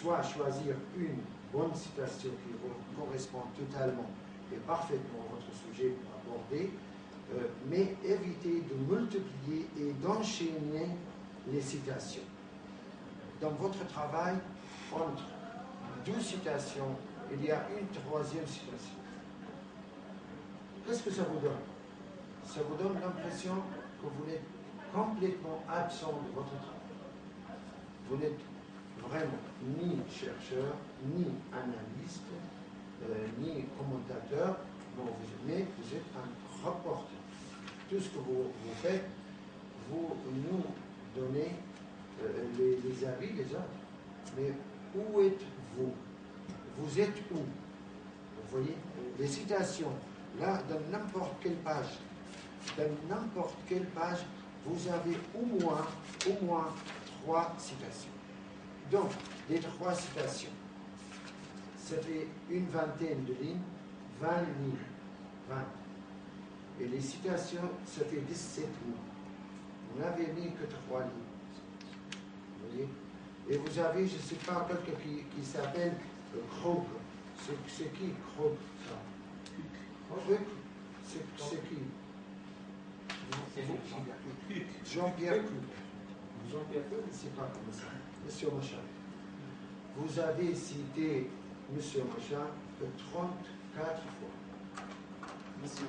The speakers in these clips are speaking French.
soit choisir une bonne citation qui correspond totalement et parfaitement à votre sujet abordé, mais évitez de multiplier et d'enchaîner les citations. Dans votre travail, entre 2 citations, il y a une 3e citation. Qu'est-ce que ça vous donne? Ça vous donne l'impression que vous êtes complètement absent de votre travail. Vous n'êtes vraiment ni chercheur, ni analyste, ni commentateur, mais vous êtes un rapporteur. Tout ce que vous faites, vous nous donnez les avis des autres. Mais où êtes-vous? Vous êtes où? Vous voyez, les citations, là, dans n'importe quelle page, vous avez au moins 3 citations. Donc, les 3 citations, ça fait une vingtaine de lignes, 20 lignes, 20. Et les citations, ça fait 17 lignes. Vous n'avez mis que 3 lignes. Vous voyez? Et vous avez, je ne sais pas, quelqu'un qui s'appelle Krug. C'est qui Krug, ça? Krug, c'est qui? Jean-Pierre Krug. Jean-Pierre Krug, je ne sais pas comment ça. Monsieur Machin. Vous avez cité Monsieur Machin 34 fois. Monsieur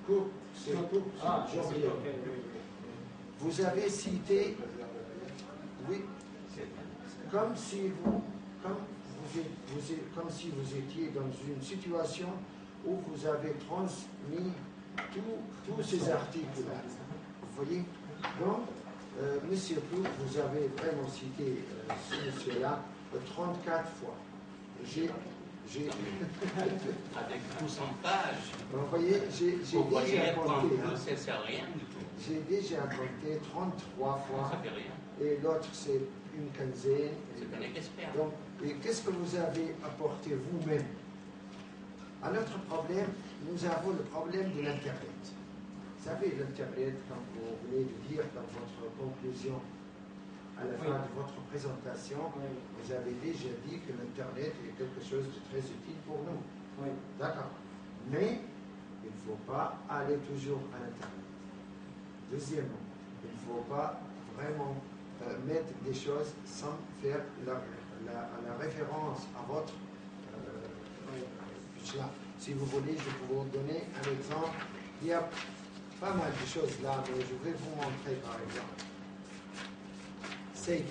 Krug, c'est Jean-Pierre. Vous avez cité, oui, comme si vous étiez dans une situation où vous avez transmis tous ces articles-là. Vous voyez? Donc, Monsieur Clou, vous avez vraiment cité ce monsieur-là 34 fois. Avec 200 pages. Vous voyez, j'ai déjà compté. Ça ne sert à rien du tout. J'ai déjà compté 33 fois. Ça fait rien. Et l'autre, c'est une quinzaine. C'est un expert. Donc, et qu'est-ce que vous avez apporté vous-même? À notre problème, nous avons le problème de l'Internet. Vous savez, l'Internet, comme vous venez de dire dans votre conclusion, à la fin de votre présentation, vous avez déjà dit que l'Internet est quelque chose de très utile pour nous. Oui. D'accord. Mais il ne faut pas aller toujours à l'Internet. Deuxièmement, il ne faut pas vraiment mettre des choses sans faire la référence à votre cela. Si vous voulez, je peux vous donner un exemple. Il y a pas mal de choses là, mais je vais vous montrer par exemple. C'est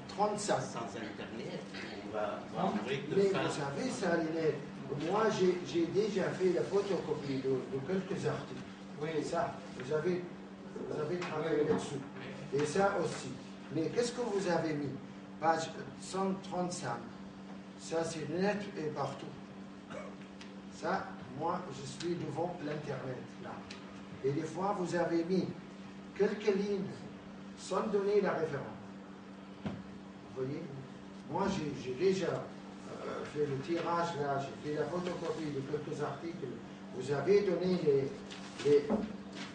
35. Sans Internet, on va mourir de Mais faim. vous savez ça, Lynette, moi j'ai déjà fait la photocopie de quelques articles. Oui, ça, vous avez travaillé là-dessus. Et ça aussi. Mais qu'est-ce que vous avez mis? Page 135. Ça, c'est net et partout. Ça, moi, je suis devant l'Internet, là. Et des fois, vous avez mis quelques lignes sans donner la référence. Vous voyez? Moi, j'ai déjà fait le tirage, là, j'ai fait la photocopie de quelques articles. Vous avez donné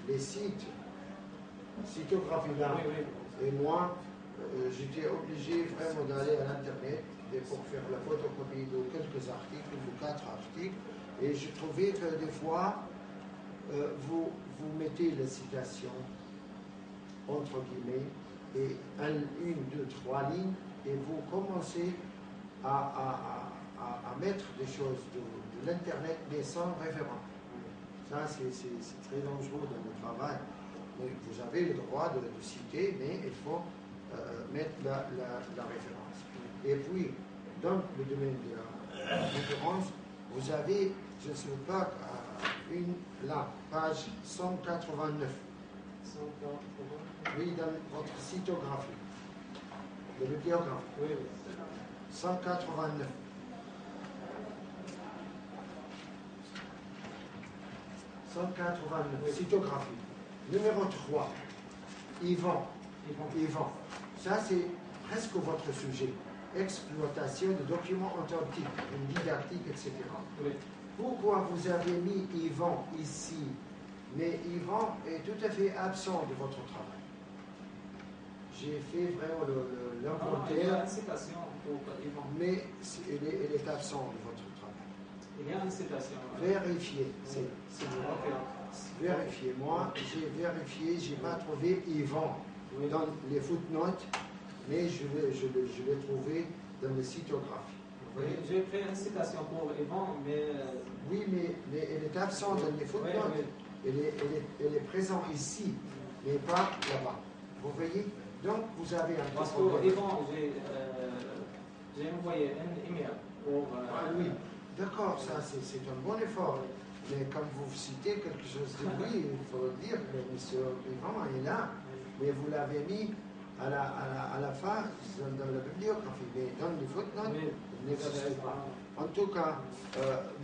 les sites, cytographies là. Oui, oui. Et moi, j'étais obligé vraiment d'aller à l'Internet pour faire la photocopie de quelques articles, de 4 articles. Et je trouvais que des fois, vous mettez la citation entre guillemets, et 1, 2, 3 lignes, et vous commencez à mettre des choses de l'Internet, mais sans référence. Ça, c'est très dangereux dans le travail. Vous avez le droit de citer, mais il faut mettre la référence. Et puis, dans le domaine de la référence, vous avez, je ne sais pas, là, page 189. 189. Oui, dans votre cytographie, le bibliographe. Oui, oui. 189. 189, cytographie. Numéro 3, Yvan. Ça, c'est presque votre sujet. Exploitation de documents authentiques, une didactique, etc. Oui. Pourquoi vous avez mis Yvan ici, mais Yvan est tout à fait absent de votre travail? j'ai fait vraiment Il y a l'inventaire, une citation pour Yvan. mais elle est absente de votre travail. Il y a une citation. Vérifiez, c'est Ok. vérifiez. Moi, j'ai vérifié, j'ai pas trouvé Yvan Oui. dans les footnotes, mais je l'ai trouvé dans le sitographie. Vous voyez? J'ai fait une citation pour Yvan, mais. Oui, mais elle est absente dans les footnotes. Oui. Elle est présente ici, mais pas là-bas. Vous voyez? Donc, vous avez un Parce petit que problème. Yvan, j'ai envoyé un email pour. Ah oui, d'accord, ça c'est un bon effort. Mais comme vous citez quelque chose de oui, il faut le dire que M. Yvan est là, mais vous l'avez mis à la fin dans la bibliographie, mais dans les footnotes, Oui. il n'existe pas. En tout cas,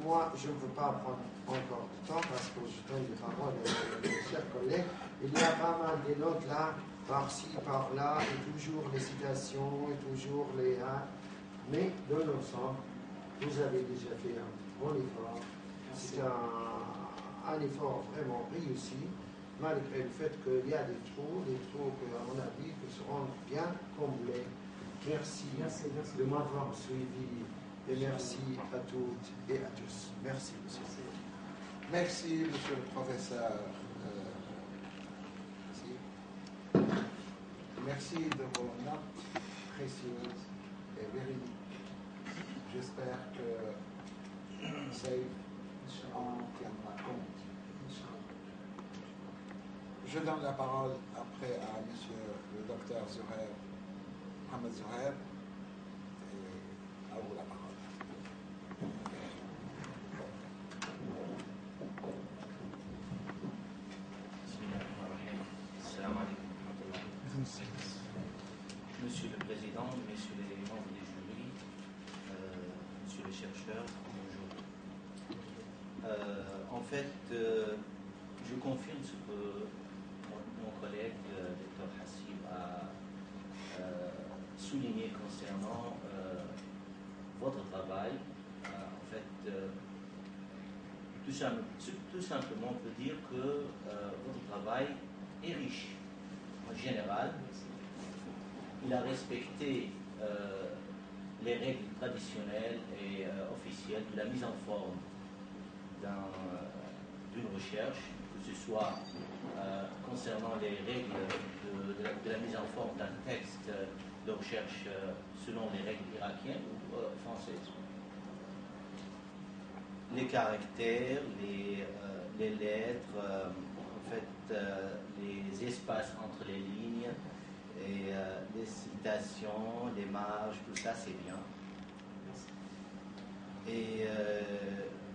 moi, je ne veux pas prendre encore de temps parce que je donne des paroles à mes chers collègues. Il y a pas mal de notes là, par-ci, par-là, et toujours les citations, et toujours les... mais dans l'ensemble, vous avez déjà fait un bon effort. C'est un effort vraiment réussi, malgré le fait qu'il y a des trous que, à mon avis, que seront bien comblés. Merci, de m'avoir suivi et merci à toutes et à tous. Merci, monsieur. Merci, monsieur le professeur. Merci de vos notes précieuses et véridiques. J'espère que Saïf en tiendra compte. Je donne la parole après à monsieur le docteur Zuhair, Mohamed Zuhair, et à vous la parole. Monsieur le Président, Messieurs les membres du jury, Monsieur le chercheur, bonjour. En fait, je confirme ce que mon collègue, le Dr Hassib, a souligné concernant votre travail. En fait, tout simplement, on peut dire que votre travail est riche en général. Il a respecté les règles traditionnelles et officielles de la mise en forme d'une recherche, que ce soit concernant les règles de la mise en forme d'un texte de recherche selon les règles irakiennes ou françaises. Les caractères, les lettres, en fait, les espaces entre les lignes, et les citations, les marges, tout ça, c'est bien. Et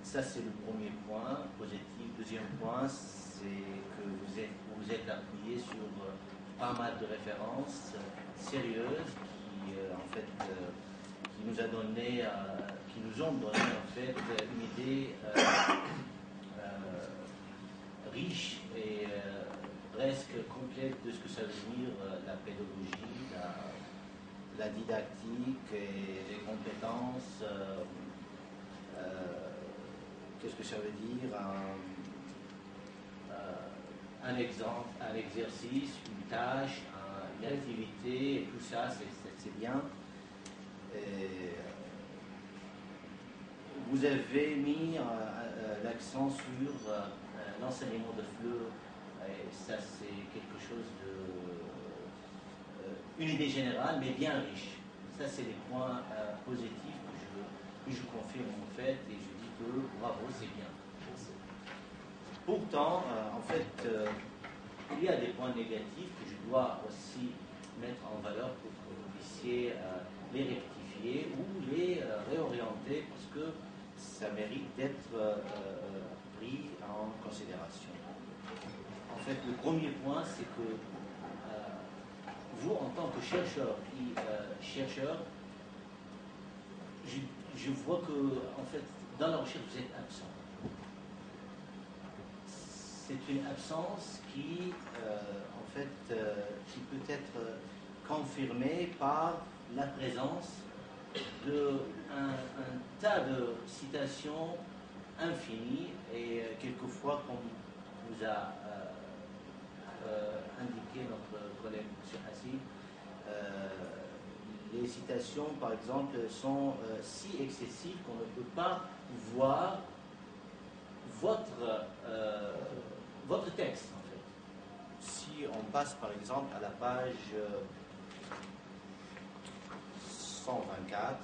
ça, c'est le premier point positif. Deuxième point, c'est que vous êtes appuyé sur pas mal de références sérieuses qui, en fait, qui nous ont donné en fait une idée riche et presque complète de ce que ça veut dire la pédagogie, la didactique et les compétences. Qu'est-ce que ça veut dire un exemple, un exercice, une tâche, une activité, et tout ça, c'est bien. Et vous avez mis l'accent sur l'enseignement de FLE. Et ça, c'est quelque chose une idée générale, mais bien riche. Ça, c'est les points positifs que je confirme en fait, et je dis que bravo, c'est bien. Pourtant, en fait, il y a des points négatifs que je dois aussi mettre en valeur pour que vous puissiez les rectifier ou les réorienter, parce que ça mérite d'être pris en considération. En fait, le premier point, c'est que vous, en tant que chercheur, je vois que, en fait, dans la recherche, vous êtes absent. C'est une absence qui, en fait, qui peut être confirmée par la présence d'un tas de citations infinies et quelquefois, comme vous a indiqué notre collègue M. Hassib, les citations, par exemple, sont si excessives qu'on ne peut pas voir votre texte, en fait. Si on passe, par exemple, à la page 124,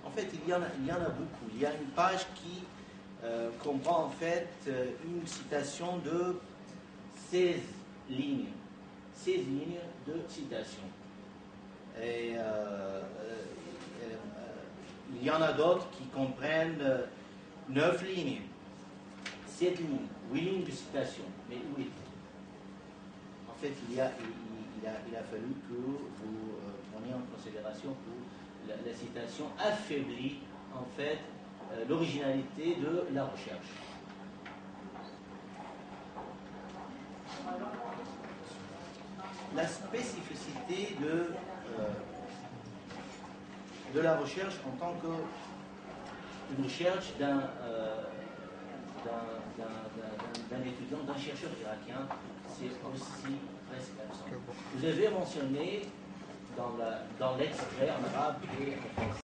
en fait, il y en a beaucoup. Il y a une page qui comprend en fait une citation de 16 lignes. 16 lignes de citation. Et il y en a d'autres qui comprennent 9 lignes, 7 lignes, 8 lignes de citation. Mais où est-il? En fait, il a fallu que vous preniez en considération que la citation affaiblit en fait l'originalité de la recherche. La spécificité de la recherche en tant qu'une recherche d'un étudiant, d'un chercheur irakien, c'est aussi presque absent. Vous avez mentionné dans l'extrait en arabe et en français